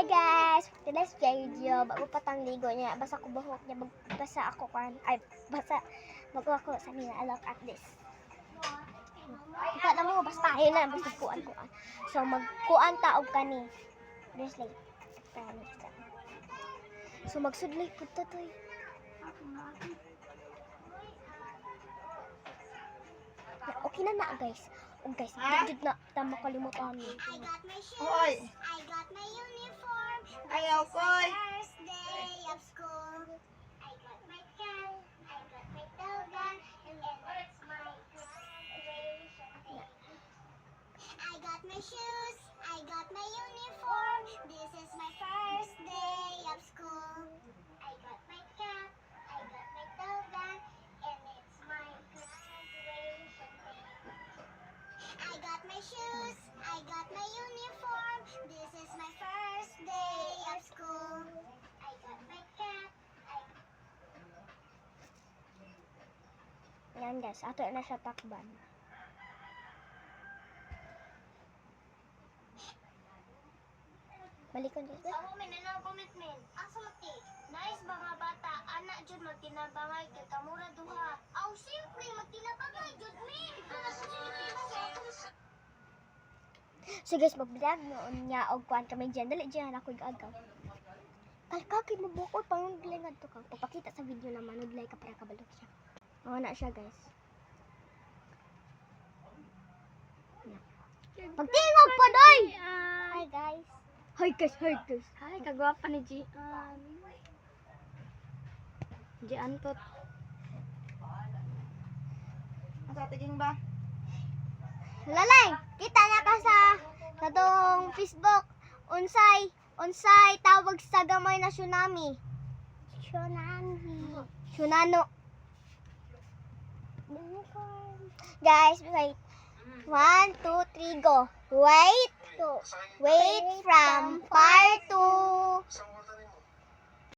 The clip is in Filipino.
Hi guys! Today's video, bago pa tang ligo niya, basa ko buhok niya, basa ako kan, bago ako sa nila, look at this. Ika na mo, basta yun na, basta kuan. So, magkuan taog ka ni, bracelet. So, magsudlay po to to. Okay na guys. Guys, hindi na tama kalimutan niyo. I got my shoes. I got my uniform. Ayaw ko. First day of school. I got my cat. I got my toga. And then it's my graduation day. I got my shoes. I got my uniform. This is my first day of school. I got my cat. I got my toga. And it's my graduation day. I got my shoes, I got my uniform. This is my first day of school. I got my cat. Yan guys, ato na siya takban. Balikan guys. Ako may nanabumit min. Ang sumati. Nice mga bata. Anak jud magtinabangay kay kamura duha. Aw simple magtinabangay jud min. So guys, mag-vlog noon niya og kuan kami dyan. Dali dyan ako igagaw. Kalkakit mo bukod pang lingad to ka. Papakita sa video naman, nudlay ka para kabalot siya. Oo na siya guys. Pagtingog pa doy! Hi guys. Hi guys, hi guys. Hi, kagwapa ni Gian. Gian to. Asa tiging ba? Lalay, kita na ka sa katong Facebook. Unsay tawag sa gamay na tsunami. Tsunano. Guys, wait. 1, 2, 3, go. Wait from part